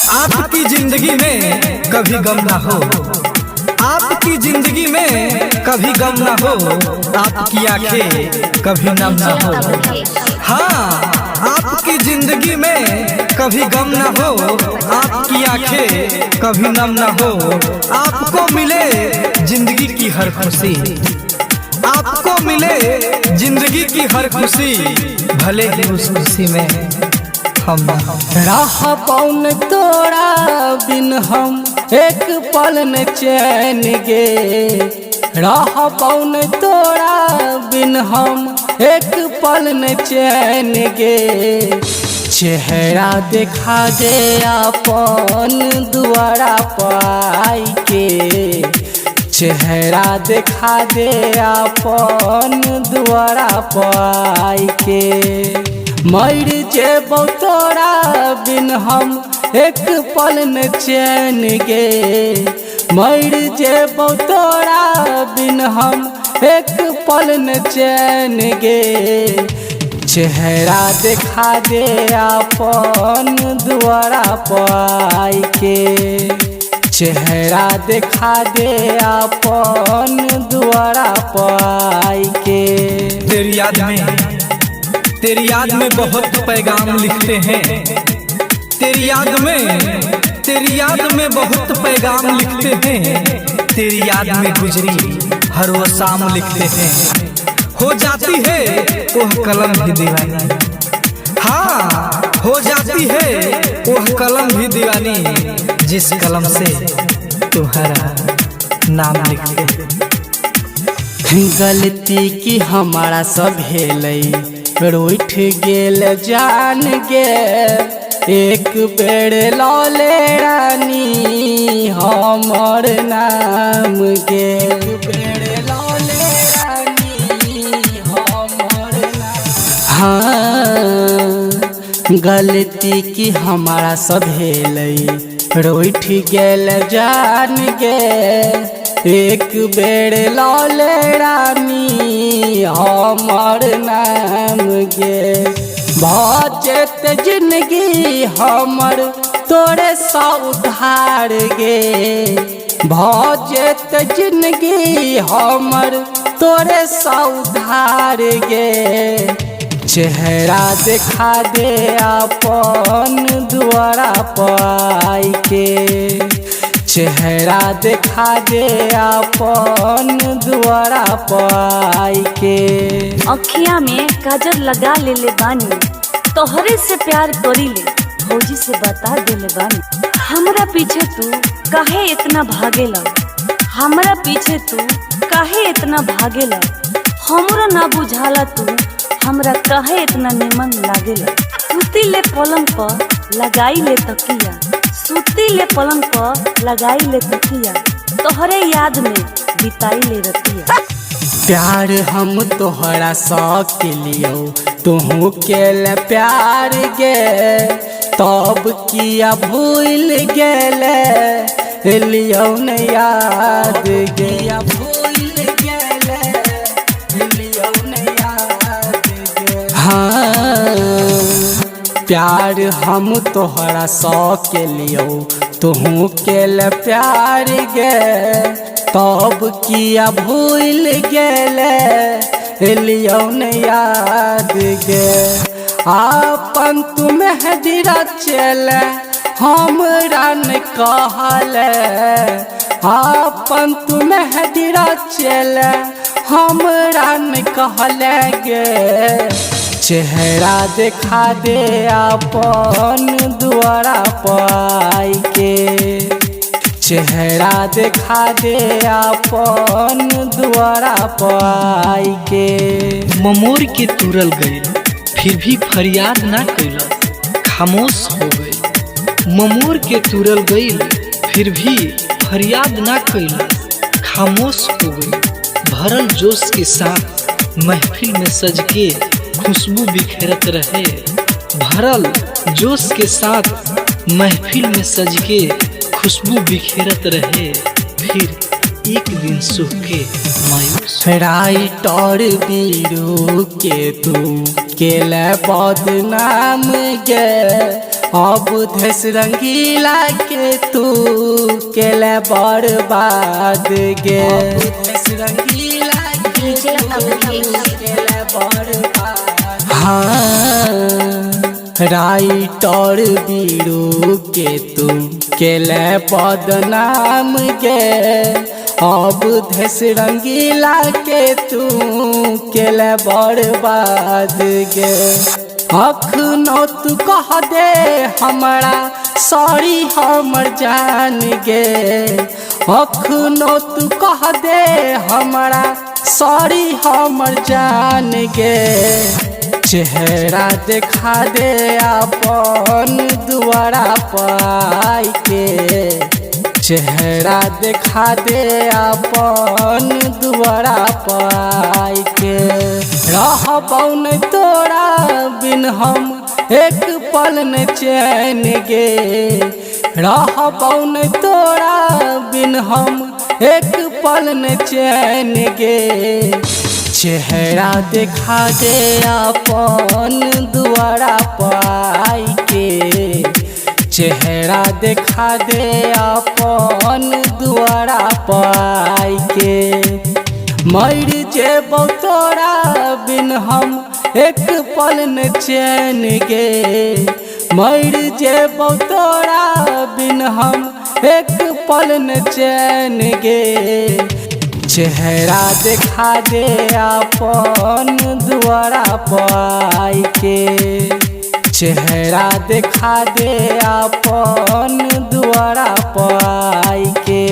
आपकी जिंदगी में कभी गम ना हो, आपकी जिंदगी में कभी गम ना हो, आपकी आंखें कभी नम ना हो। हाँ, आपकी जिंदगी में कभी गम ना हो, आपकी आंखें कभी नम ना हो। आपको मिले जिंदगी की हर खुशी, आपको मिले जिंदगी की हर खुशी, भले ही उस खुशी में हम ना हो। राह पौन तोरा बिन हम एक पल न चैन गे, राह पौन तोरा बिन हम एक पल न चैन गे। चेहरा देखा दे अपन दुआरा पाई के, चेहरा देखा दे अपन दुआरा पाई के। मर जेबौ तोरा बिन हम एक पल न चैन गे, मर जेबौ तोरा बिन हम एक पल न चैन गे। चेहरा देखा दे अपन दुआरा पाई के, चेहरा देखा दे अपन दुआरा पाई के। तेरी याद में बहुत पैगाम लिखते हैं, तेरी याद में बहुत पैगाम लिखते हैं। तेरी याद में गुजरी हर वो शाम लिखते हैं। हो जाती है वह कलम भी दीवानी, हाँ हो जाती है वह कलम भी दीवानी, जिस कलम से तुम्हारा नाम लिखते। गलती की हमारा सब हेलै रोठ गेल जान गे, एक बेर लौले रानी हमर नाम गे, एक बेर लौले रानी हमर नाम। हाँ, गलती की हमारा सब हेलै रोठ गेल जान गे, एक बेर लौले रानी हमर नाम गे। भजेत जिंदगी हमर तोरे सा उधार गे, भजेत जिंदगी हमर तोरे सा उधार गे। चेहरा देखा दे अपन दुआरा पाई के, चेहरा देखा दे अपन दुआरा पाई के। अखिया में काजल लगा ले बानी, तोहरे से प्यार करी ले फौजी से बता देले बानी। हमरा पीछे तू काहे इतना भागेला, हमरा पीछे तू काहे इतना भागेला। हमरा ना बुझाला तू हमरा काहे इतना निमन लागेला। सूती ले पलंग पर लगाई ले तकिया, सूती ले पलंग पर लगाई ले तकिया, तोहरे याद में बिताई ले रतिया। प्यार हम तोहरा शौक के लियो तुहू के प्यार गे, तब किया भूल गेले लियो न याद गे, भूल गेले लियो न याद गे। हाँ, प्यार हम तोहरा शौक के लियो तुहू के प्यार गे, तब किया भूल गेले लियो न याद गे। आपन तुम्हें दिरा चले हमरा न कहले, आपन तुम्हें दिरा चले हमरा न कहले गे। चेहरा देखा दे अपन दुआरा पाई के, चेहरा देखा दे अपन दुआरा पाई के। ममोर के तुरल गई फिर भी फरियाद ना कैला, खामोश हो गई। ममोर के तुरल गई फिर भी फरियाद ना कैला, खामोश हो गई। भरल जोश के साथ महफिल में सज के खुशबू बिखेरत रहे, भरल जोश के साथ महफिल में सज के खुशबू बिखेरत रहे, फिर एक दिन सूख के मायूस। राइटर बीरू के तू केले बदनाम गे, अब देश रंगीला के तू केले बर्बाद गे। देश रंगीला के तू केले बर्बाद। हाँ राइटर बीरू के तू केले बदनाम गे। अब देश रंगीला के तू केले बर्बाद गे। अखनो तू कह दे हमरा सॉरी हमर जान गे। अखनो तू कह दे हमरा सॉरी हमर जान गे। चेहरा देखा दे अपन दुआरा पाई के। चेहरा देखा दे अपन दुआरा पाई के। रहबौ न तोरा बिन हम एक पल न चैन गे। रहबौ न तोरा बिन हम एक पल न चैन गे। चेहरा देखा दे अपन दुआरा पाई के। चेहरा देखा दे अपन दुआरा पाई के। मर जेबौ तोरा बिन हम एक पल न चैन गे। मर जेबौ तोरा बिन हम एक पल न चैन गे। चेहरा देखा दे अपन दुआरा पाई के। चेहरा देखा दे अपन दुआरा पाई के।